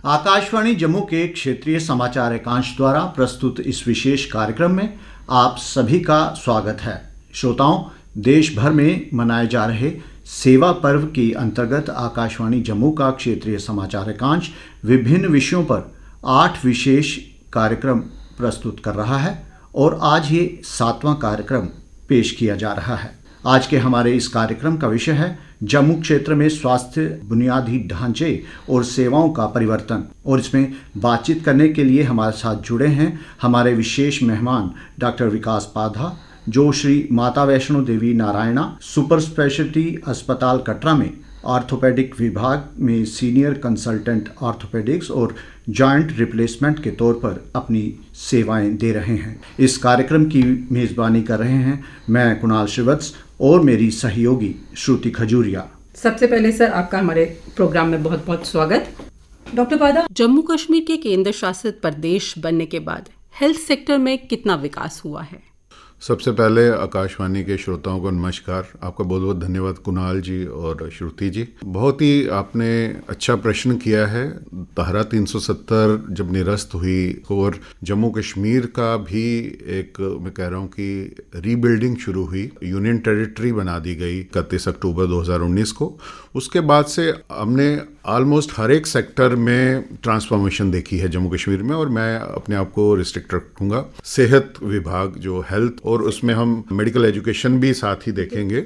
आकाशवाणी जम्मू के क्षेत्रीय समाचार एकांश द्वारा प्रस्तुत इस विशेष कार्यक्रम में आप सभी का स्वागत है। श्रोताओं, देश भर में मनाए जा रहे सेवा पर्व के अंतर्गत आकाशवाणी जम्मू का क्षेत्रीय समाचार एकांश विभिन्न विषयों पर 8 विशेष कार्यक्रम प्रस्तुत कर रहा है और आज ये 7वां कार्यक्रम पेश किया जा रहा है। आज के हमारे इस कार्यक्रम का विषय है जम्मू क्षेत्र में स्वास्थ्य बुनियादी ढांचे और सेवाओं का परिवर्तन, और इसमें बातचीत करने के लिए हमारे साथ जुड़े हैं हमारे विशेष मेहमान डॉक्टर विकास पाधा, जो श्री माता वैष्णो देवी नारायणा सुपर स्पेशलिटी अस्पताल कटरा में ऑर्थोपेडिक विभाग में सीनियर कंसल्टेंट ऑर्थोपेडिक्स और जॉइंट रिप्लेसमेंट के तौर पर अपनी सेवाएं दे रहे हैं। इस कार्यक्रम की मेज़बानी कर रहे हैं मैं कुणाल श्रीवत्स और मेरी सहयोगी श्रुति खजूरिया। सबसे पहले सर, आपका हमारे प्रोग्राम में बहुत बहुत स्वागत। डॉक्टर पादा, जम्मू कश्मीर के केंद्र शासित प्रदेश बनने के बाद हेल्थ सेक्टर में कितना विकास हुआ है? सबसे पहले आकाशवाणी के श्रोताओं को नमस्कार। आपका बहुत बहुत धन्यवाद कुणाल जी और श्रुति जी। बहुत ही आपने अच्छा प्रश्न किया है। धारा 370 जब निरस्त हुई और जम्मू कश्मीर का भी एक, मैं कह रहा हूँ कि रीबिल्डिंग शुरू हुई, यूनियन टेरिटरी बना दी गई 31 अक्टूबर 2019 को। उसके बाद से हमने ऑलमोस्ट हर एक सेक्टर में ट्रांसफॉर्मेशन देखी है जम्मू कश्मीर में, और मैं अपने आप को रिस्ट्रिक्ट रखूंगा सेहत विभाग जो हेल्थ, और उसमें हम मेडिकल एजुकेशन भी साथ ही देखेंगे।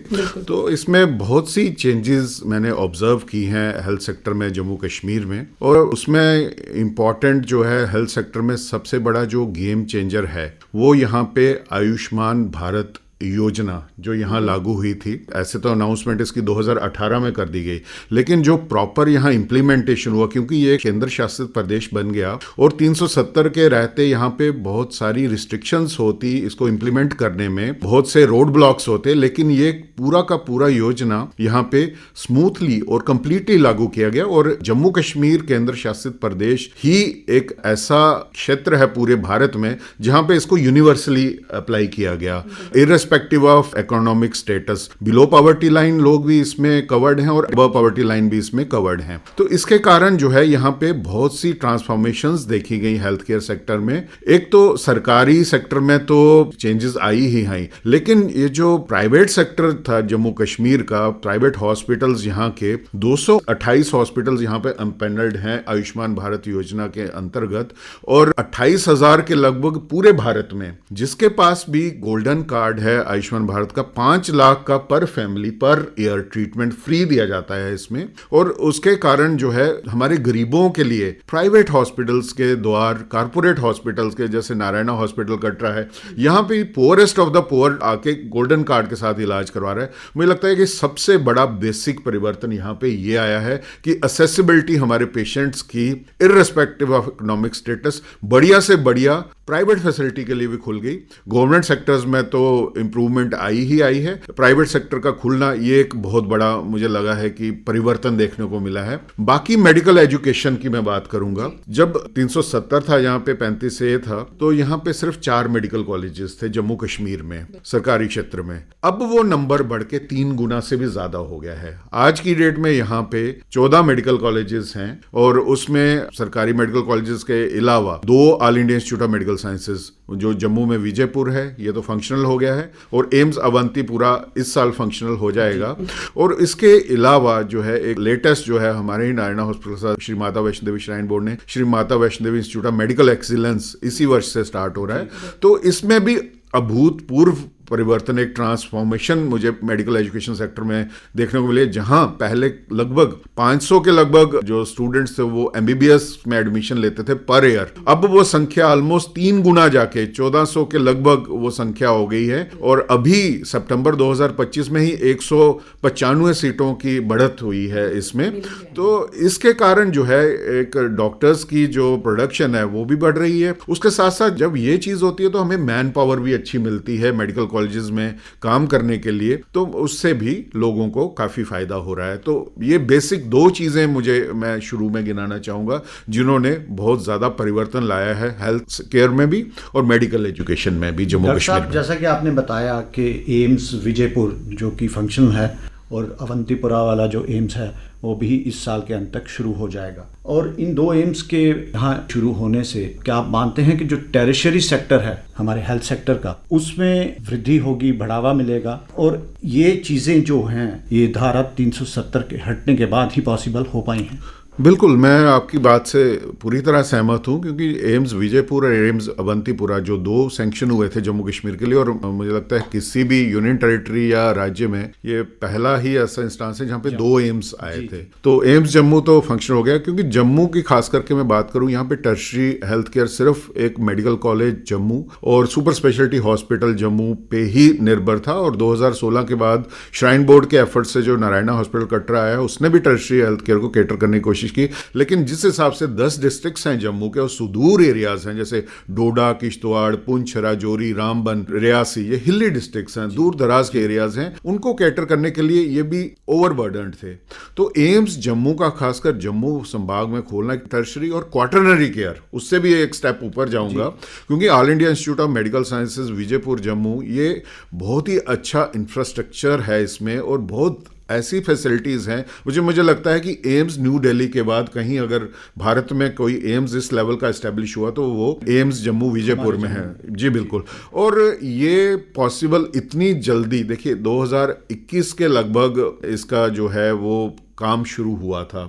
तो इसमें बहुत सी चेंजेस मैंने ऑब्जर्व की हैं हेल्थ सेक्टर में जम्मू कश्मीर में, और उसमें इम्पॉर्टेंट जो है हेल्थ सेक्टर में सबसे बड़ा जो गेम चेंजर है वो यहाँ पे आयुष्मान भारत योजना जो यहाँ लागू हुई थी। ऐसे तो अनाउंसमेंट इसकी 2018 में कर दी गई, लेकिन जो प्रॉपर यहाँ इम्प्लीमेंटेशन हुआ, क्योंकि ये केंद्र शासित प्रदेश बन गया और 370 के रहते यहाँ पे बहुत सारी रिस्ट्रिक्शंस होती इसको इम्प्लीमेंट करने में, बहुत से रोड ब्लॉक्स होते, लेकिन ये पूरा का पूरा योजना यहाँ पे स्मूथली और कंप्लीटली लागू किया गया। और जम्मू कश्मीर केंद्र शासित प्रदेश ही एक ऐसा क्षेत्र है पूरे भारत में जहाँ पे इसको यूनिवर्सली अप्लाई किया गया, irrespective of economic status. Below poverty line लोग भी इसमें कवर्ड हैं और अबव पॉवर्टी लाइन भी इसमें कवर्ड हैं। तो इसके कारण जो है यहाँ पे बहुत सी ट्रांसफॉर्मेशंस देखी गई हेल्थ केयर सेक्टर में। एक तो सरकारी सेक्टर में तो चेंजेस आई ही आई, लेकिन ये जो प्राइवेट सेक्टर था जम्मू कश्मीर का, प्राइवेट हॉस्पिटल्स यहाँ के 228 हॉस्पिटल्स यहाँ पे एम्पैनल्ड हैं आयुष्मान भारत योजना के अंतर्गत, और 28,000 के लगभग पूरे भारत में। जिसके पास भी गोल्डन कार्ड है आयुष्मान भारत का, 5 लाख का पर family per year treatment free दिया जाता है इसमें। और उसके कारण जो है हमारे गरीबों के लिए प्राइवेट हॉस्पिटल्स के द्वार, कारपोरेट हॉस्पिटल्स के जैसे नारायणा हॉस्पिटल कटरा है, यहाँ पे पोअरेस्ट ऑफ द पोअर आके गोल्डन कार्ड के साथ इलाज करवा रहा है। मुझे लगता है कि सबसे बड़ा बेसिक परिवर्तन यहाँ पे ये आया है कि असेसिबिलिटी हमारे पेशेंट्स की इर्रेस्पेक्टिव ऑफ इकोनॉमिक स्टेटस बढ़िया से बढ़िया प्राइवेट फैसिलिटी के लिए भी खुल गई। गवर्नमेंट सेक्टर्स में तो इंप्रूवमेंट आई ही आई है, प्राइवेट सेक्टर का खुलना ये एक बहुत बड़ा मुझे लगा है कि परिवर्तन देखने को मिला है। बाकी मेडिकल एजुकेशन की मैं बात करूंगा। जब 370 था यहाँ पे 35 से था, तो यहाँ पे सिर्फ 4 मेडिकल कॉलेजेस थे जम्मू कश्मीर में सरकारी क्षेत्र में। अब वो नंबर बढ़ के 3 गुना से भी ज्यादा हो गया है। आज की डेट में यहाँ पे 14 मेडिकल कॉलेजेस हैं, और उसमें सरकारी मेडिकल कॉलेजेस के अलावा 2 all India institute of medical sciences जो जम्मू में विजयपुर है, ये तो फंक्शनल हो गया है, और एम्स अवंतीपुरा इस साल फंक्शनल हो जाएगा। और इसके अलावा जो है एक लेटेस्ट जो है हमारे ही Narayana hospital Shri Mata Vaishno Devi shrine board ने Shri Mata Vaishno Devi institute of medical excellence इसी वर्ष से स्टार्ट हो रहा है। तो इसमें भी अभूतपूर्व परिवर्तन, एक ट्रांसफॉर्मेशन मुझे मेडिकल एजुकेशन सेक्टर में देखने को मिले। जहां पहले लगभग 500 के लगभग जो स्टूडेंट्स थे वो एमबीबीएस में एडमिशन लेते थे पर ईयर, अब वो संख्या ऑलमोस्ट 3 गुना जाके 1400 के लगभग वो संख्या हो गई है। और अभी सितंबर 2025 में ही 195 सीटों की बढ़त हुई है इसमें। तो इसके कारण जो है एक डॉक्टर्स की जो प्रोडक्शन है वो भी बढ़ रही है। उसके साथ साथ जब ये चीज होती है तो हमें मैन पावर भी अच्छी मिलती है मेडिकल कॉलेजेस में काम करने के लिए, तो उससे भी लोगों को काफी फायदा हो रहा है। तो ये बेसिक 2 चीजें मैं शुरू में गिनाना चाहूंगा जिन्होंने बहुत ज्यादा परिवर्तन लाया है हेल्थ केयर में भी और मेडिकल एजुकेशन में भी जम्मू कश्मीर में। जैसा कि आपने बताया कि एम्स विजयपुर जो कि फंक्शनल है और अवंतीपुरा वाला जो एम्स है वो भी इस साल के अंत तक शुरू हो जाएगा। और इन 2 एम्स के यहाँ शुरू होने से क्या आप मानते हैं कि जो टेरिशरी सेक्टर है हमारे हेल्थ सेक्टर का, उसमें वृद्धि होगी, बढ़ावा मिलेगा, और ये चीज़ें जो हैं ये धारा 370 के हटने के बाद ही पॉसिबल हो पाई हैं? बिल्कुल, मैं आपकी बात से पूरी तरह सहमत हूं, क्योंकि एम्स विजयपुर और एम्स अवंतीपुरा जो 2 सैंक्शन हुए थे जम्मू कश्मीर के लिए, और मुझे लगता है किसी भी यूनियन टेरिटरी या राज्य में ये पहला ही ऐसा इंस्टांस है जहां पे 2 एम्स आए थे। तो एम्स जम्मू तो फंक्शन हो गया, क्योंकि जम्मू की खास करके मैं बात करूं, यहाँ पे टर्शरी हेल्थ केयर सिर्फ एक मेडिकल कॉलेज जम्मू और सुपर स्पेशलिटी हॉस्पिटल जम्मू पे ही निर्भर था। और 2016 के बाद श्राइन बोर्ड के एफर्ट से जो नारायणा हॉस्पिटल कटरा आया, उसने भी टर्शरी हेल्थ केयर को कैटर करने की कोशिश की। लेकिन जिस हिसाब से 10 डिस्ट्रिक्ट्स हैं जम्मू के और सुदूर एरियाज हैं, जैसे डोडा, किश्तवाड़, पुंछ, राजौरी, रामबन, रियासी, ये हिली डिस्ट्रिक्ट्स हैं, दूर दराज के एरियाज हैं, उनको कैटर करने के लिए ये भी ओवरबर्डन्ड थे। तो एम्स जम्मू का, खासकर जम्मू संभाग में खोलना टर्शरी और क्वाटरनरी केयर, उससे भी एक स्टेप ऊपर जाऊंगा, क्योंकि all India institute of medical sciences Vijaypur Jammu, ये बहुत ही अच्छा इंफ्रास्ट्रक्चर है इसमें, और बहुत ऐसी फैसिलिटीज़ हैं। मुझे लगता है कि एम्स न्यू दिल्ली के बाद कहीं अगर भारत में कोई एम्स इस लेवल का एस्टेब्लिश हुआ तो वो एम्स जम्मू विजयपुर में है। जी बिल्कुल। और ये पॉसिबल इतनी जल्दी, देखिए 2021 के लगभग इसका जो है वो काम शुरू हुआ था,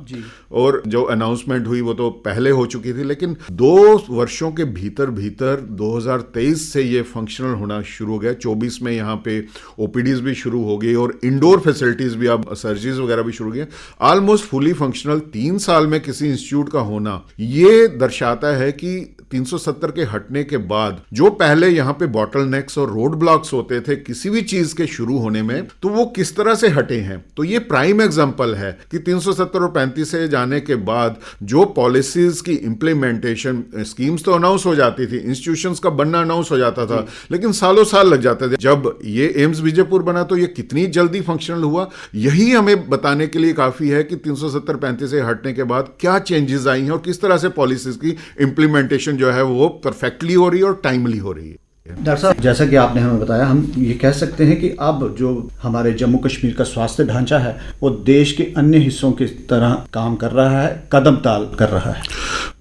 और जो अनाउंसमेंट हुई वो तो पहले हो चुकी थी, लेकिन 2 वर्षों के भीतर 2023 से ये फंक्शनल होना शुरू हो गया। 24 में यहाँ पे ओपीडीज भी शुरू हो गई और इंडोर फैसिलिटीज भी, अब सर्जरीज वगैरह भी शुरू हो गई, ऑलमोस्ट फुली फंक्शनल। 3 साल में किसी इंस्टीट्यूट का होना ये दर्शाता है कि 370 के हटने के बाद जो पहले यहाँ पे बॉटल नेक्स और रोड ब्लॉक्स होते थे किसी भी चीज के शुरू होने में, तो वो किस तरह से हटे हैं। तो ये प्राइम एग्जांपल है कि 370 और 35 से जाने के बाद जो पॉलिसीज की इंप्लीमेंटेशन, स्कीम्स तो अनाउंस हो जाती थी, इंस्टीट्यूशंस का बनना अनाउंस हो जाता था, लेकिन सालों साल लग जाते थे। जब ये एम्स विजयपुर बना तो ये कितनी जल्दी फंक्शनल हुआ, यही हमें बताने के लिए काफी है कि 370-35 से हटने के बाद क्या चेंजेस आई हैं और किस तरह से पॉलिसीज की इंप्लीमेंटेशन जो है वो परफेक्टली हो रही है और टाइमली हो रही है। डॉक्टर साहब, जैसा कि आपने हमें बताया, हम ये कह सकते हैं कि अब जो हमारे जम्मू कश्मीर का स्वास्थ्य ढांचा है वो देश के अन्य हिस्सों की तरह काम कर रहा है, कदम ताल कर रहा है।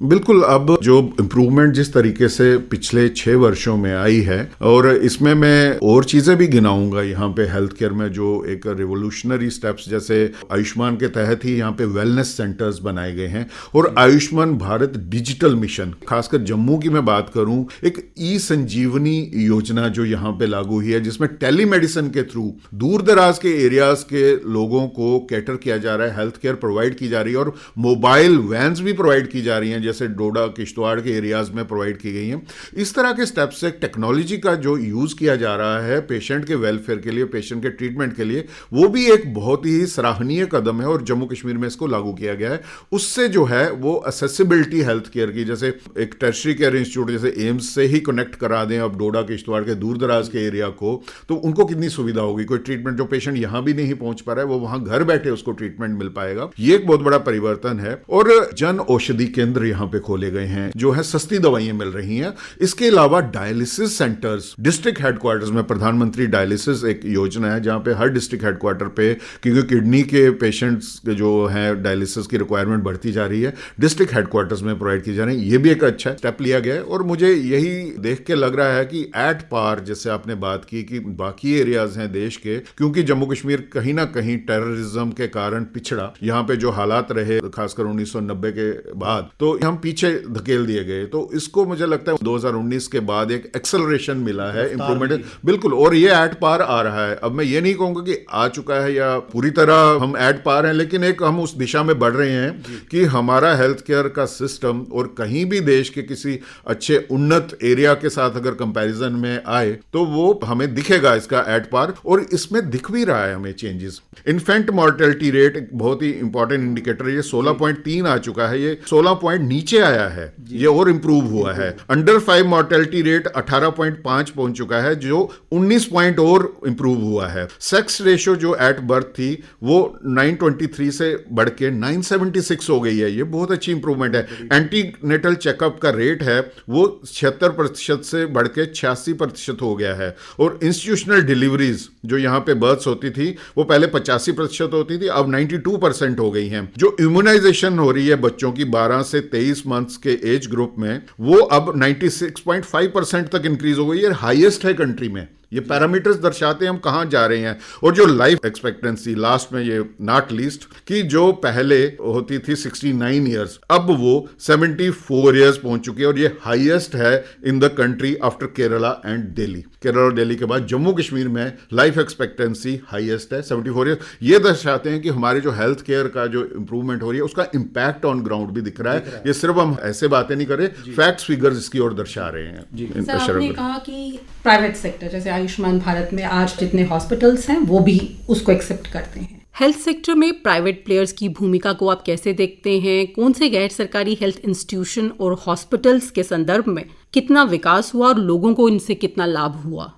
बिल्कुल। अब जो इम्प्रूवमेंट जिस तरीके से पिछले 6 वर्षों में आई है, और इसमें मैं और चीज़ें भी गिनाऊंगा यहाँ पे हेल्थ केयर में जो एक रिवोल्यूशनरी स्टेप्स, जैसे आयुष्मान के तहत ही यहाँ पे वेलनेस सेंटर्स बनाए गए हैं, और आयुष्मान भारत डिजिटल मिशन, खासकर जम्मू की मैं बात करूँ, एक ई संजीवनी योजना जो यहाँ पे लागू हुई है, जिसमें टेलीमेडिसिन के थ्रू दूर दराज के एरियाज के लोगों को कैटर किया जा रहा है, हेल्थ केयर प्रोवाइड की जा रही है, और मोबाइल वैन्स भी प्रोवाइड की जा रही हैं, जैसे डोडा, किश्तवाड़ के एरियाज में प्रोवाइड की गई हैं। इस तरह के स्टेप्स से टेक्नोलॉजी का जो यूज किया जा रहा है पेशेंट के वेलफेयर के लिए, पेशेंट के ट्रीटमेंट के लिए, वो भी एक बहुत ही सराहनीय कदम है, और जम्मू कश्मीर में इसको लागू किया गया है। उससे जो है वो असेसिबिलिटी हेल्थ केयर की, जैसे एक टर्शरी केयर इंस्टीट्यूट जैसे एम्स से ही कनेक्ट करा दें अब डोडा, किश्तवाड़ के दूर दराज के एरिया को, तो उनको कितनी सुविधा होगी। कोई ट्रीटमेंट जो पेशेंट यहां भी नहीं पहुंच पा रहा है वो वहां घर बैठे उसको ट्रीटमेंट मिल पाएगा। ये एक बहुत बड़ा परिवर्तन है। और जन औषधि केंद्र यहां पे खोले गए हैं, जो है सस्ती दवाइयां मिल रही हैं। इसके अलावा डायलिसिस सेंटर्स डिस्ट्रिक्ट हेडक्वार्टर्स में, प्रधानमंत्री डायलिसिस एक योजना है जहां पे हर डिस्ट्रिक्ट हेडक्वार्टर पे, क्योंकि किडनी के पेशेंट्स जो हैं डायलिसिस की रिक्वायरमेंट बढ़ती जा रही है, डिस्ट्रिक्ट हेडक्वार्टर्स में प्रोवाइड की जा रही है। ये भी एक अच्छा स्टेप लिया गया है, और मुझे यही देख के लग रहा है कि एट पार, जैसे आपने बात की कि बाकी एरियाज हैं देश के, क्योंकि जम्मू कश्मीर कहीं ना कहीं टेररिज्म के कारण पिछड़ा, यहाँ पे जो हालात रहे खासकर 1990 के बाद, तो हम पीछे धकेल दिए गए। तो इसको मुझे लगता है 2019 के बाद एक एक्सेलरेशन मिला है, इंप्रूवमेंट। बिल्कुल। और ये एट पार आ रहा है। अब मैं ये नहीं कहूंगा कि आ चुका है या पूरी तरह हम एट पार हैं, लेकिन एक हम उस दिशा में बढ़ रहे हैं कि हमारा हेल्थ केयर का सिस्टम और कहीं भी देश के किसी अच्छे उन्नत एरिया के साथ अगर कंपैरिजन में आए तो वो हमें दिखेगा इसका एट पार, और इसमें दिख भी रहा है हमें चेंजेस। इन्फेंट मॉर्टेलिटी रेट एक बहुत ही इंपॉर्टेंट इंडिकेटर है, ये 16.3 आ चुका है, ये 16 पॉइंट नीचे आया है, ये और इंप्रूव हुआ है। अंडर 5 मॉर्टेलिटी रेट 18.5 पहुंच चुका है, जो 19 पॉइंट और इंप्रूव हुआ है। सेक्स रेशियो जो एट बर्थ थी वो 923 से बढ़ के 976 हो गई है, ये बहुत अच्छी इंप्रूवमेंट है। एंटीनेटल चेकअप का रेट है वो 76% से बढ़ के 86% हो गया है। और इंस्टीट्यूशनल डिलीवरीज जो यहाँ पे बर्थ्स होती थी वो पहले 85% होती थी, अब 92% हो गई हैं। जो इम्यूनाइजेशन हो रही है बच्चों की 12 से 23 मंथ्स के एज ग्रुप में, वो अब 96.5% तक इंक्रीज हो गई है, हाईएस्ट है कंट्री में। ये पैरामीटर्स दर्शाते हैं हम कहां जा रहे हैं। और जो लाइफ एक्सपेक्टेंसी, लास्ट में ये नॉट लीस्ट, कि जो पहले होती थी 69 ईयर्स, अब वो 74 ईयर्स पहुंच चुकी है, और ये हाईएस्ट है in the country after Kerala and Delhi. Kerala और दिल्ली के बाद जम्मू कश्मीर में लाइफ एक्सपेक्टेंसी हाईएस्ट है, 74 ईयर्स। ये दर्शाते हैं कि हमारे जो हेल्थ केयर का जो इंप्रूवमेंट हो रही है उसका इंपैक्ट ऑन ग्राउंड भी दिख रहा है। ये सिर्फ हम ऐसे बातें नहीं कर रहे, फैक्ट्स फिगर्स इसकी ओर दर्शा रहे हैं। सर, आपने कहा कि प्राइवेट सेक्टर जैसे आयुष्मान भारत में आज जितने हॉस्पिटल्स हैं वो भी उसको एक्सेप्ट करते हैं। हेल्थ सेक्टर में प्राइवेट प्लेयर्स की भूमिका को आप कैसे देखते हैं? कौन से गैर सरकारी हेल्थ इंस्टीट्यूशन और हॉस्पिटल्स के संदर्भ में कितना विकास हुआ और लोगों को इनसे कितना लाभ हुआ?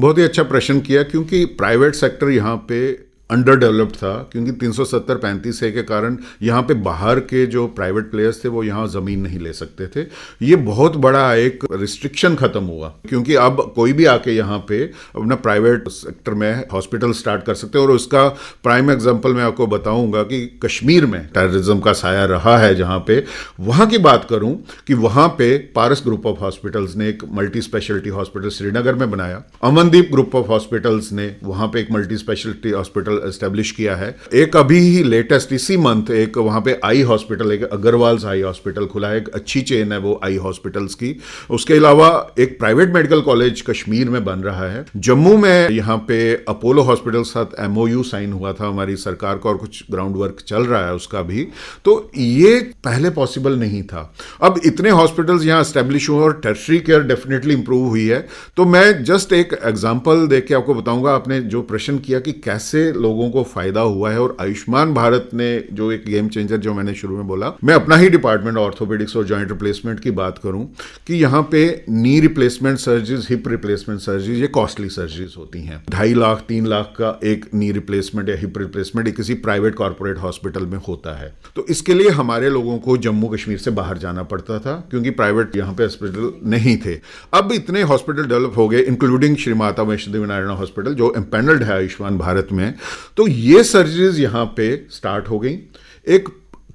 बहुत ही अच्छा प्रश्न किया, क्योंकि प्राइवेट सेक्टर यहाँ पे अंडर डेवलप्ड था, क्योंकि 370-35 के कारण यहाँ पे बाहर के जो प्राइवेट प्लेयर्स थे वो यहाँ ज़मीन नहीं ले सकते थे। ये बहुत बड़ा एक रिस्ट्रिक्शन खत्म हुआ, क्योंकि अब कोई भी आके यहाँ पे अपना प्राइवेट सेक्टर में हॉस्पिटल स्टार्ट कर सकते हैं। और उसका प्राइम एग्जांपल मैं आपको बताऊंगा कि कश्मीर में टेररिज्म का साया रहा है, जहाँ पे वहाँ की बात करूँ कि वहाँ पे पारस ग्रुप ऑफ हॉस्पिटल्स ने एक मल्टी स्पेशलिटी हॉस्पिटल श्रीनगर में बनाया। अमनदीप ग्रुप ऑफ हॉस्पिटल्स ने वहाँ पे एक मल्टी स्पेशलिटी हॉस्पिटल एस्टेब्लिश किया है। एक अभी ही लेटेस्ट इसी मंथ एक वहां पे आई हॉस्पिटल, एक अग्रवाल्स आई हॉस्पिटल खुला है, एक अच्छी चेन है वो आई हॉस्पिटल्स की। उसके अलावा एक प्राइवेट मेडिकल कॉलेज कश्मीर में बन रहा है। जम्मू में यहाँ पे अपोलो हॉस्पिटल साथ MOU साइन हुआ था हमारी सरकार का, और कुछ ग्राउंड वर्क चल रहा है उसका भी। तो ये पहले पॉसिबल नहीं था। अब इतने हॉस्पिटल्स यहाँ एस्टेब्लिश हुए और टर्शरी केयर डेफिनेटली इंप्रूव हुई है। तो मैं जस्ट एक एग्जाम्पल देख के आपको बताऊंगा। आपने जो प्रश्न किया कि कैसे लोगों को फायदा हुआ है, और आयुष्मान भारत ने जो एक गेम चेंजर, जो मैंने शुरू में बोला, मैं अपना ही डिपार्टमेंट ऑर्थोपेडिक्स और जॉइंट रिप्लेसमेंट की बात करूं कि यहाँ पे knee replacement surgeries, hip replacement surgeries, ये कॉस्टली सर्जरीज होती हैं। 2.5 लाख 3 लाख का एक नी रिप्लेसमेंट या हिप रिप्लेसमेंट एक किसी प्राइवेट कॉर्पोरेट हॉस्पिटल में होता है। तो इसके लिए हमारे लोगों को जम्मू कश्मीर से बाहर जाना पड़ता था, क्योंकि प्राइवेट यहाँ पे हॉस्पिटल नहीं थे। अब इतने हॉस्पिटल डेवलप हो गए, इंक्लूडिंग श्री माता वैष्णो देवी नारायण हॉस्पिटल जो एम्पैनल्ड है आयुष्मान भारत में। तो ये सर्जरीज यहाँ पे स्टार्ट हो गई। एक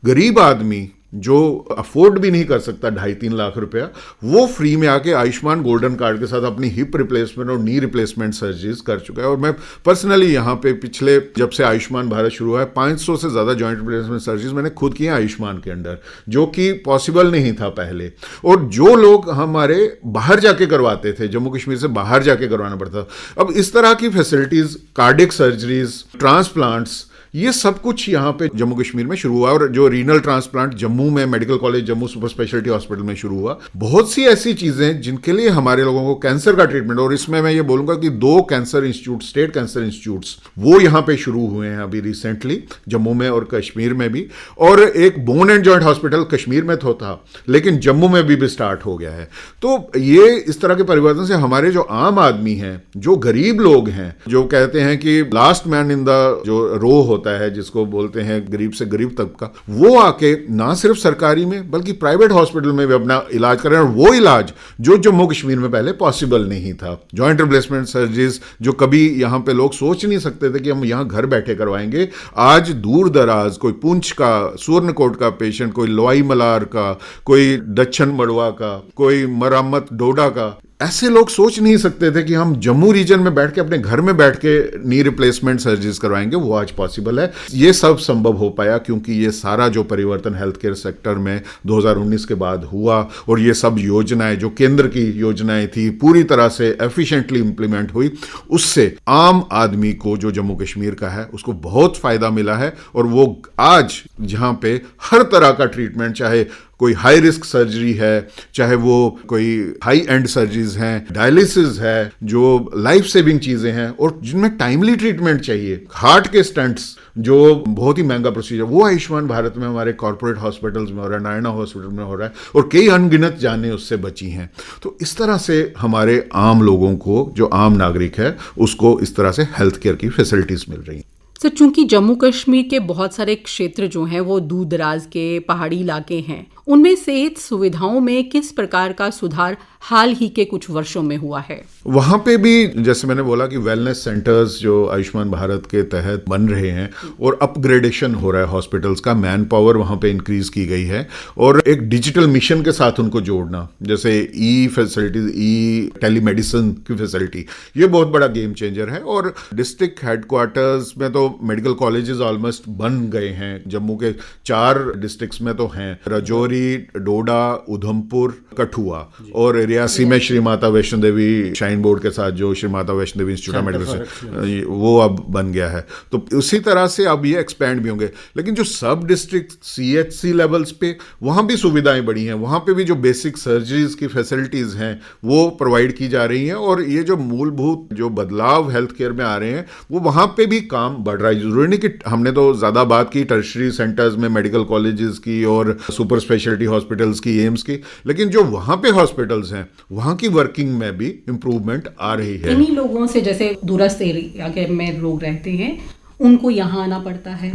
गरीब आदमी जो अफोर्ड भी नहीं कर सकता 2.5-3 लाख रुपया, वो फ्री में आके आयुष्मान गोल्डन कार्ड के साथ अपनी हिप रिप्लेसमेंट और नी रिप्लेसमेंट सर्जरीज कर चुका है। और मैं पर्सनली यहाँ पे पिछले जब से आयुष्मान भारत शुरू हुआ है 500 से ज़्यादा जॉइंट रिप्लेसमेंट सर्जरीज मैंने खुद किए आयुष्मान के अंडर, जो कि पॉसिबल नहीं था पहले। और जो लोग हमारे बाहर जाके करवाते थे, जम्मू कश्मीर से बाहर जाके करवाना पड़ता, अब इस तरह की फैसिलिटीज़, कार्डियक सर्जरीज, ट्रांसप्लांट्स, ये सब कुछ यहाँ पे जम्मू कश्मीर में शुरू हुआ। और जो रीनल ट्रांसप्लांट जम्मू में medical college Jammu super speciality hospital में शुरू हुआ। बहुत सी ऐसी चीजें जिनके लिए हमारे लोगों को कैंसर का ट्रीटमेंट, और इसमें मैं ये बोलूंगा कि 2 cancer institute, state cancer institutes, वो यहाँ पे शुरू हुए हैं अभी रिसेंटली, जम्मू में और कश्मीर में भी। और एक bone and joint hospital Kashmir में तो था, लेकिन जम्मू में भी स्टार्ट हो गया है। तो ये इस तरह के परिवर्तन से हमारे जो आम आदमी हैं, जो गरीब लोग हैं, जो कहते हैं कि लास्ट मैन इन द जो रो होता है, जिसको बोलते हैं गरीब से गरीब तबका, वो आके ना सिर्फ सरकारी में बल्कि प्राइवेट हॉस्पिटल में भी अपना इलाज कर रहे हैं। और वो इलाज जो जम्मू कश्मीर में पहले पॉसिबल नहीं था। जॉइंट रिप्लेसमेंट सर्जरीज जो कभी यहां पे लोग सोच नहीं सकते थे कि हम यहां घर बैठे करवाएंगे, आज दूर दराज, कोई पुंछ का, सुवर्णकोट का पेशेंट, कोई लोई मलार का, कोई दक्षिण मड़वा का, कोई मरामत डोडा का, ऐसे लोग सोच नहीं सकते थे कि हम जम्मू रीजन में बैठ के अपने घर में बैठ के नी रिप्लेसमेंट सर्जरीज करवाएंगे। वो आज पॉसिबल है। ये सब संभव हो पाया क्योंकि ये सारा जो परिवर्तन हेल्थ केयर सेक्टर में 2019 के बाद हुआ, और ये सब योजनाएं जो केंद्र की योजनाएं थी पूरी तरह से एफिशिएंटली इंप्लीमेंट हुई, उससे आम आदमी को जो जम्मू कश्मीर का है उसको बहुत फायदा मिला है। और वो आज जहां पे हर तरह का ट्रीटमेंट, चाहे कोई हाई रिस्क सर्जरी है, चाहे वो कोई हाई एंड सर्जरीज हैं, डायलिसिस है, जो लाइफ सेविंग चीजें हैं और जिनमें टाइमली ट्रीटमेंट चाहिए, हार्ट के स्टंट्स जो बहुत ही महंगा प्रोसीजर, वो आयुष्मान भारत में हमारे कॉर्पोरेट हॉस्पिटल्स में हो रहा है, नारायणा हॉस्पिटल में हो रहा है और कई अनगिनत जानें उससे बची हैं। तो इस तरह से हमारे आम लोगों को, जो आम नागरिक है, उसको इस तरह से हेल्थ केयर की फैसिलिटीज मिल रही हैं। सर, चूंकि जम्मू कश्मीर के बहुत सारे क्षेत्र जो हैं वो दूर दराज के पहाड़ी इलाके हैं, उनमें सेहत सुविधाओं में किस प्रकार का सुधार हाल ही के कुछ वर्षों में हुआ है? वहाँ पे भी जैसे मैंने बोला कि वेलनेस सेंटर्स जो आयुष्मान भारत के तहत बन रहे हैं और अपग्रेडेशन हो रहा है हॉस्पिटल्स का, मैन पावर वहाँ पे इंक्रीज की गई है और एक डिजिटल मिशन के साथ उनको जोड़ना, जैसे ई फैसिलिटीज, ई टेलीमेडिसिन की फैसिलिटी, ये बहुत बड़ा गेम चेंजर है। और डिस्ट्रिक्ट हेडक्वार्टर्स में तो मेडिकल कॉलेजेस ऑलमोस्ट बन गए हैं। जम्मू के 4 डिस्ट्रिक्ट्स में तो हैं, राजौरी, डोडा, उधमपुर, कठुआ, और रियासी में श्री माता वैष्णो देवी श्राइन बोर्ड के साथ जो Shri Mata Vaishno Devi institute of medical, वो अब बन गया है। तो उसी तरह से अब ये एक्सपैंड भी होंगे। लेकिन जो सब डिस्ट्रिक्ट CHC लेवल्स पे, वहाँ भी सुविधाएं बढ़ी हैं, वहाँ पे भी जो बेसिक सर्जरीज की फैसिलिटीज हैं वो प्रोवाइड की जा रही हैं और ये जो मूलभूत जो बदलाव हेल्थ केयर में आ रहे हैं वो वहाँ पे भी काम बढ़ रहा है। जरूरी नहीं कि हमने तो ज़्यादा बात की टर्शरी सेंटर्स में मेडिकल कॉलेजेस की और सुपर स्पेशलिटी हॉस्पिटल्स की, एम्स की, लेकिन जो वहाँ पे हॉस्पिटल्स हैं वहाँ की वर्किंग में भी इम्प्रूवमेंट आ रही है। इन्हीं लोगों से, जैसे दूरस्थ एरिया में लोग रहते हैं, उनको यहाँ आना पड़ता है।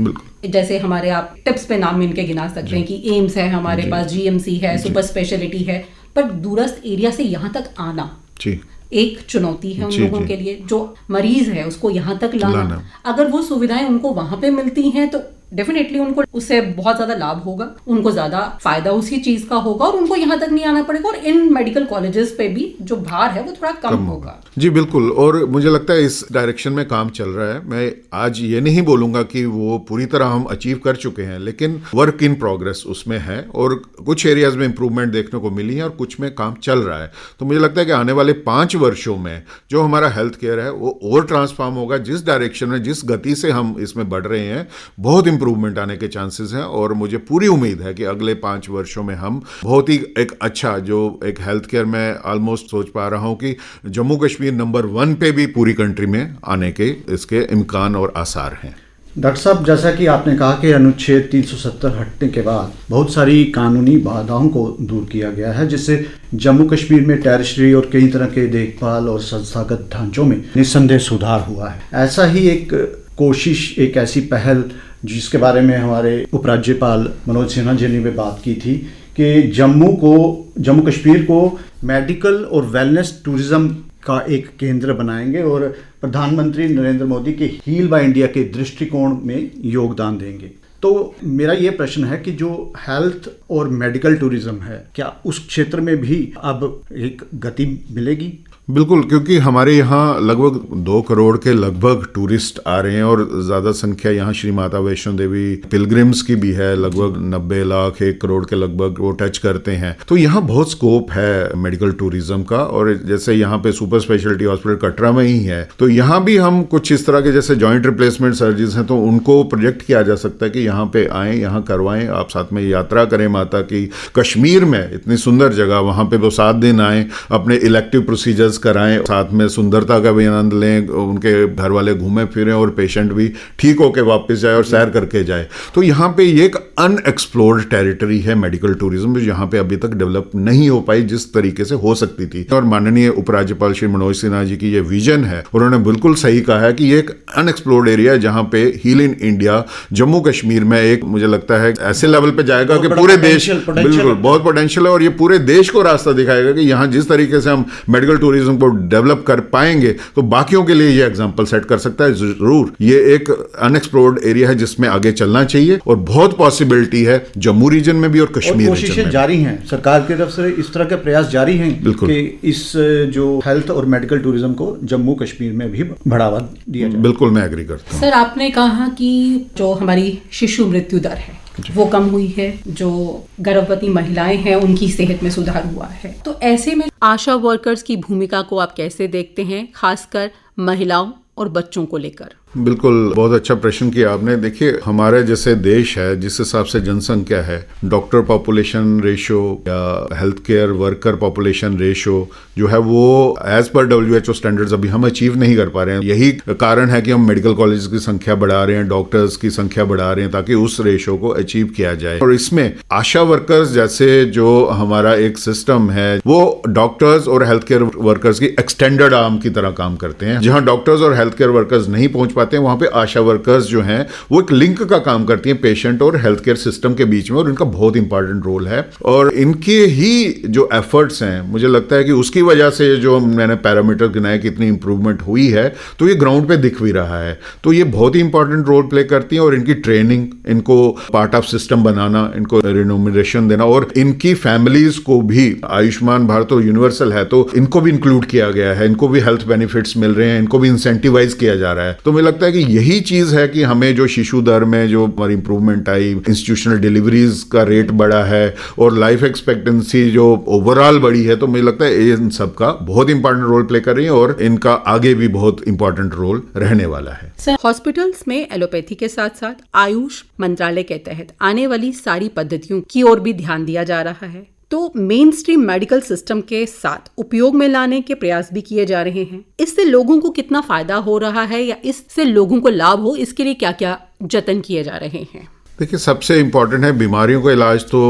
जैसे हमारे, आप टिप्स पे नाम इनके गिना सकते हैं कि एम्स है हमारे पास, GMC है, सुपर स्पेशलिटी है, पर दूरस्थ एरिया से यहाँ तक आना एक चुनौती है उन लोगों के लिए। जो मरीज है उसको यहाँ तक लाना, अगर वो सुविधाएं उनको वहां पे मिलती हैं तो डेफिनेटली उनको उससे बहुत ज्यादा लाभ होगा, उनको ज्यादा फायदा उसी चीज का होगा और उनको यहाँ तक नहीं आना पड़ेगा और इन मेडिकल कॉलेजेस पे भी जो भार है वो थोड़ा कम होगा। जी बिल्कुल, और मुझे लगता है इस डायरेक्शन में काम चल रहा है। मैं आज ये नहीं बोलूंगा कि वो पूरी तरह हम अचीव कर चुके हैं, लेकिन वर्क इन प्रोग्रेस उसमें है और कुछ एरियाज में इंप्रूवमेंट देखने को मिली है और कुछ में काम चल रहा है। तो मुझे लगता है कि आने वाले 5 वर्षों में जो हमारा हेल्थ केयर है वो और ट्रांसफॉर्म होगा। जिस डायरेक्शन में, जिस गति से हम इसमें बढ़ रहे हैं, बहुत इंप्रूवमेंट आने के चांसेस हैं और मुझे पूरी उम्मीद है कि अगले 5 वर्षों में हम बहुत ही एक अच्छा जो एक हेल्थ केयर में ऑलमोस्ट सोच पा रहा हूं कि जम्मू कश्मीर नंबर 1 पे भी पूरी कंट्री में आने के इसके इम्कान और आसार हैं। डॉक्टर साहब, जैसा कि आपने कहा कि अनुच्छेद 370 हटने के बाद बहुत सारी कानूनी बाधाओं को दूर किया गया है, जिससे जम्मू कश्मीर में टेरिटरी और कई तरह के देखभाल और संस्थागत ढांचों में निस्संदेह सुधार हुआ है। ऐसा ही एक कोशिश, एक ऐसी पहल जिसके बारे में हमारे उपराज्यपाल मनोज सिन्हा जी ने भी बात की थी कि जम्मू कश्मीर को मेडिकल और वेलनेस टूरिज्म का एक केंद्र बनाएंगे और प्रधानमंत्री नरेंद्र मोदी के हील बाय इंडिया के दृष्टिकोण में योगदान देंगे। तो मेरा ये प्रश्न है कि जो हेल्थ और मेडिकल टूरिज्म है, क्या उस क्षेत्र में भी अब एक गति मिलेगी? बिल्कुल, क्योंकि हमारे यहाँ लगभग 2 करोड़ के लगभग टूरिस्ट आ रहे हैं और ज़्यादा संख्या यहाँ श्री माता वैष्णो देवी पिलग्रिम्स की भी है, लगभग 90 लाख 1 करोड़ के लगभग वो टच करते हैं। तो यहाँ बहुत स्कोप है मेडिकल टूरिज्म का। और जैसे यहाँ पे सुपर स्पेशलिटी हॉस्पिटल कटरा में ही है, तो यहाँ भी हम कुछ इस तरह के जैसे जॉइंट रिप्लेसमेंट सर्जरीज हैं, तो उनको प्रोजेक्ट किया जा सकता है कि यहाँ पे आएँ, यहाँ करवाएं, आप साथ में यात्रा करें माता की। कश्मीर में इतनी सुंदर जगह, वहाँ पे वो 7 दिन आएँ, अपने इलेक्टिव प्रोसीजर्स कराएं, साथ में सुंदरता का भी आनंद लें, उनके घर वाले घूमे फिरें और पेशेंट भी ठीक होके वापस जाए और सैर करके जाए। तो यहाँ पे ये एक अनएक्सप्लोर्ड टेरिटरी है मेडिकल टूरिज्म, यहाँ पे अभी तक डेवलप नहीं हो पाई जिस तरीके से हो सकती थी। और माननीय उपराज्यपाल श्री मनोज सिन्हा जी की ये विजन है, उन्होंने बिल्कुल सही कहा है कि ये एक अनएक्सप्लोर्ड एरिया है जहाँ पे hill in India Jammu Kashmir में एक, मुझे लगता है ऐसे लेवल पे जाएगा कि पूरे देश, बिल्कुल बहुत पोटेंशियल है और ये पूरे देश को रास्ता दिखाएगा कि यहाँ जिस तरीके से हम मेडिकल टूरिज्म को डेवलप कर पाएंगे तो बाकियों के लिए ये एग्जांपल सेट कर सकता है। जरूर ये एक अनएक्सप्लोर्ड एरिया है जिसमें आगे चलना चाहिए और बहुत पॉसिबिलिटी है जम्मू रीजन में भी और कश्मीर और कोशिशें जारी हैं, सरकार की तरफ से इस तरह के प्रयास जारी हैं कि इस जो हेल्थ और मेडिकल टूरिज्म को जम्मू कश्मीर में भी बढ़ावा दिया जाए। बिल्कुल, मैं एग्री करता हूँ। सर, आपने कहा कि जो हमारी शिशु मृत्यु दर है वो कम हुई है, जो गर्भवती महिलाएं हैं उनकी सेहत में सुधार हुआ है, तो ऐसे में आशा वर्कर्स की भूमिका को आप कैसे देखते हैं, खासकर महिलाओं और बच्चों को लेकर? बिल्कुल, बहुत अच्छा प्रश्न किया आपने। देखिए, हमारे जैसे देश है, जिस हिसाब से जनसंख्या है, डॉक्टर पॉपुलेशन रेशो या health care worker population ratio जो है वो एज पर WHO स्टैंडर्ड्स अभी हम अचीव नहीं कर पा रहे हैं। यही कारण है कि हम मेडिकल कॉलेज की संख्या बढ़ा रहे हैं, डॉक्टर्स की संख्या बढ़ा रहे हैं, ताकि उस रेशो को अचीव किया जाए। और इसमें आशा वर्कर्स जैसे जो हमारा एक सिस्टम है, वो डॉक्टर्स और हेल्थ केयर वर्कर्स की एक्सटेंडेड आर्म की तरह काम करते हैं। जहां डॉक्टर्स और हेल्थ केयर वर्कर्स नहीं पहुंच पाते हैं, वहां पे आशा वर्कर्स जो हैं वो एक लिंक का काम करती हैं पेशेंट और हेल्थ केयर सिस्टम के बीच में, और इनका बहुत इंपॉर्टेंट रोल है। और इनके ही जो एफर्ट्स हैं, मुझे लगता है कि उसकी वजह से जो मैंने पैरामीटर गिनाए कि इतनी इंप्रूवमेंट हुई है, तो ये ग्राउंड पे दिख भी रहा है। तो ये बहुत ही इंपॉर्टेंट रोल प्ले करती हैं, और इनकी ट्रेनिंग, इनको पार्ट ऑफ सिस्टम बनाना, इनको रिनोमिनेशन देना, और इनकी फैमिलीज को भी, आयुष्मान भारत तो यूनिवर्सल है, तो इनको भी इंक्लूड किया गया है, इनको भी हेल्थ बेनिफिट्स मिल रहे हैं, इनको भी इंसेंटिवाइज किया जा रहा है। तो मुझे लगता है कि यही चीज है कि हमें जो शिशु दर में जो हमारी इंप्रूवमेंट आई, इंस्टीट्यूशनल डिलीवरीज का रेट बढ़ा है, और लाइफ एक्सपेक्टेंसी जो ओवरऑल बढ़ी है, तो मुझे लगता है इन सब का बहुत इंपॉर्टेंट रोल प्ले कर रही है, और इनका आगे भी बहुत इंपॉर्टेंट रोल रहने वाला है। सर, हॉस्पिटल्स में एलोपैथी के साथ साथ आयुष मंत्रालय के तहत आने वाली सारी पद्धतियों की ओर भी ध्यान दिया जा रहा है, तो मेन स्ट्रीम मेडिकल सिस्टम के साथ उपयोग में लाने के प्रयास भी किए जा रहे हैं। इससे लोगों को कितना फायदा हो रहा है, या इससे लोगों को लाभ हो, इसके लिए क्या क्या जतन किए जा रहे हैं? देखिए, सबसे इंपॉर्टेंट है, बीमारियों का इलाज तो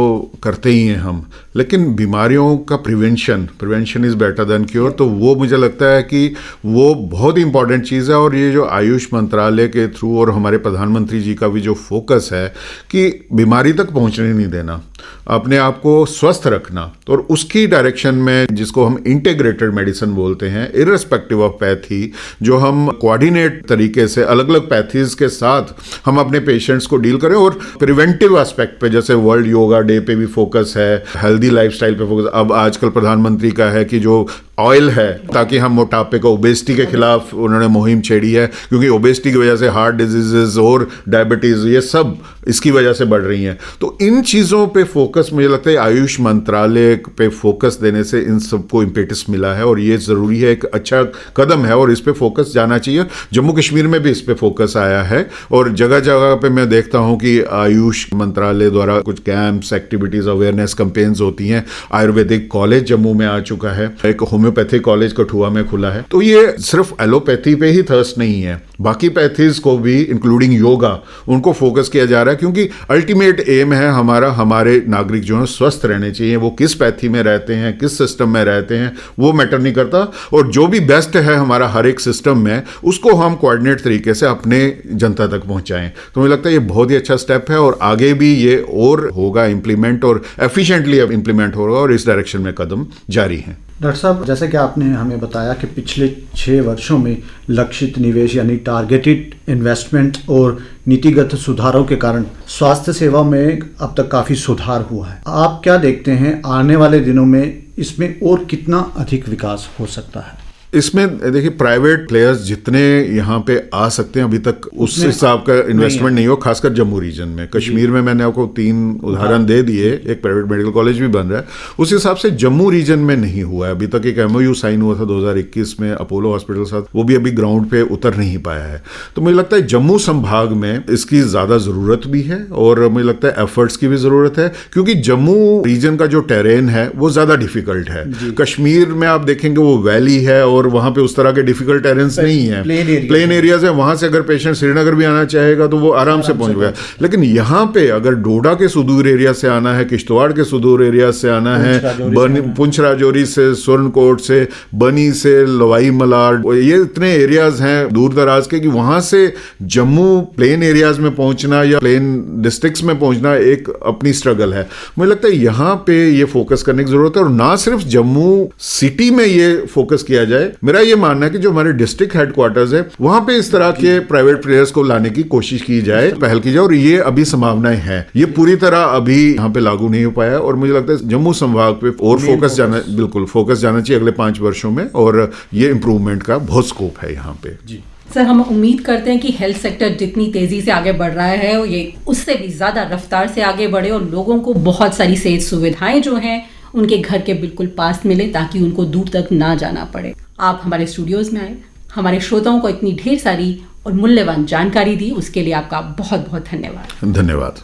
करते ही हैं हम, लेकिन बीमारियों का prevention is better than cure, तो वो मुझे लगता है कि वो बहुत ही इंपॉर्टेंट चीज़ है। और ये जो आयुष मंत्रालय के थ्रू और हमारे प्रधानमंत्री जी का भी जो फोकस है कि बीमारी तक पहुंचने नहीं देना, अपने आप को स्वस्थ रखना, और उसकी डायरेक्शन में, जिसको हम इंटीग्रेटेड मेडिसिन बोलते हैं, इररिस्पेक्टिव ऑफ पैथी, जो हम कोऑर्डिनेट तरीके से अलग अलग पैथीज के साथ हम अपने पेशेंट्स को डील करें। और प्रिवेंटिव एस्पेक्ट पे, जैसे वर्ल्ड योगा डे पे भी फोकस है, हेल्दी लाइफस्टाइल पे फोकस। अब आजकल प्रधानमंत्री का है कि जो ऑयल है, ताकि हम मोटापे को, ओबेसिटी के खिलाफ उन्होंने मुहिम छेड़ी है, क्योंकि ओबेसिटी की वजह से हार्ट डिजीजेज और डायबिटीज ये सब इसकी वजह से बढ़ रही हैं। तो इन चीज़ों पे फोकस, मुझे लगता है आयुष मंत्रालय पे फोकस देने से इन सबको इम्पेटस मिला है, और ये ज़रूरी है, एक अच्छा कदम है, और इस पे फोकस जाना चाहिए। जम्मू कश्मीर में भी इस पे फोकस आया है, और जगह जगह पे मैं देखता हूँ कि आयुष मंत्रालय द्वारा कुछ कैंप्स, एक्टिविटीज़, अवेयरनेस कैंपेन्स होती हैं। आयुर्वेदिक कॉलेज जम्मू में आ चुका है, एक होम्योपैथिक कॉलेज कठुआ में खुला है। तो ये सिर्फ एलोपैथी पे ही थर्स्ट नहीं है, बाकी पैथीज को भी, इंक्लूडिंग योगा, उनको फोकस किया जा रहा है, क्योंकि अल्टीमेट एम है हमारा, हमारे नागरिक जो है स्वस्थ रहने चाहिए। वो किस पैथी में रहते हैं, किस सिस्टम में रहते हैं, वो मैटर नहीं करता, और जो भी बेस्ट है हमारा हर एक सिस्टम में, उसको हम कोऑर्डिनेट तरीके से अपने जनता तक पहुंचाएं। तो मुझे लगता है ये बहुत ही अच्छा स्टेप है, और आगे भी ये और होगा इम्प्लीमेंट, और एफिशिएंटली इम्प्लीमेंट होगा, और इस डायरेक्शन में कदम जारी हैं। डॉक्टर साहब, जैसे कि आपने हमें बताया कि पिछले 6 वर्षों में लक्षित निवेश यानी टारगेटेड इन्वेस्टमेंट और नीतिगत सुधारों के कारण स्वास्थ्य सेवा में अब तक काफ़ी सुधार हुआ है। आप क्या देखते हैं आने वाले दिनों में इसमें और कितना अधिक विकास हो सकता है? इसमें देखिए, प्राइवेट प्लेयर्स जितने यहाँ पे आ सकते हैं, अभी तक उस हिसाब का इन्वेस्टमेंट नहीं हो, खासकर जम्मू रीजन में। कश्मीर में मैंने आपको 3 उदाहरण दे दिए, एक प्राइवेट मेडिकल कॉलेज भी बन रहा है, उस हिसाब से जम्मू रीजन में नहीं हुआ है अभी तक। एक MOU साइन हुआ था 2021 में अपोलो हॉस्पिटल के साथ, वो भी अभी ग्राउंड पे उतर नहीं पाया है। तो मुझे लगता है जम्मू संभाग में इसकी ज़्यादा ज़रूरत भी है, और मुझे लगता है एफर्ट्स की भी ज़रूरत है, क्योंकि जम्मू रीजन का जो टेरेन है वो ज़्यादा डिफिकल्ट है। कश्मीर में आप देखेंगे वो वैली है, और वहां पे उस तरह के डिफिकल्ट टेरेंस नहीं है, प्लेन एरियाज है। वहां से अगर पेशेंट श्रीनगर भी आना चाहेगा तो वो आराम से पहुंच गया। लेकिन यहाँ पे अगर डोडा के सुदूर एरिया से आना है, किश्तवाड़ के सुदूर एरिया से आना है, पुंछ राजौरी से, सुरनकोट से, बनी से, लवाई मलाड, ये इतने एरियाज हैं दूर दराज के, कि वहां से जम्मू प्लेन एरियाज में पहुंचना या प्लेन डिस्ट्रिक्ट्स में पहुंचना एक अपनी स्ट्रगल है। मुझे लगता है यहाँ पे ये फोकस करने की जरूरत है, और ना सिर्फ जम्मू सिटी में ये फोकस किया जाए। मेरा ये मानना है कि जो हमारे डिस्ट्रिक्ट हेडक्वार्टर्स है, वहां पे इस तरह के प्राइवेट प्लेयर्स को लाने की कोशिश की जाए, पहल की जाए, और ये अभी संभावनाएं हैं। ये पूरी तरह अभी यहाँ पे लागू नहीं हो पाया, और मुझे लगता है जम्मू संभाग पे और फोकस जाना, बिल्कुल फोकस जाना चाहिए अगले 5 वर्षों में, और ये इंप्रूवमेंट का बहुत स्कोप है यहाँ पे। जी सर, हम उम्मीद करते हैं कि हेल्थ सेक्टर जितनी तेजी से आगे बढ़ रहा है, ये उससे भी ज्यादा रफ्तार से आगे बढ़े, और लोगों को बहुत सारी सेहत सुविधाएं जो हैं उनके घर के बिल्कुल पास मिले, ताकि उनको दूर तक ना जाना पड़े। आप हमारे स्टूडियोज में आए, हमारे श्रोताओं को इतनी ढेर सारी और मूल्यवान जानकारी दी, उसके लिए आपका बहुत बहुत धन्यवाद। धन्यवाद।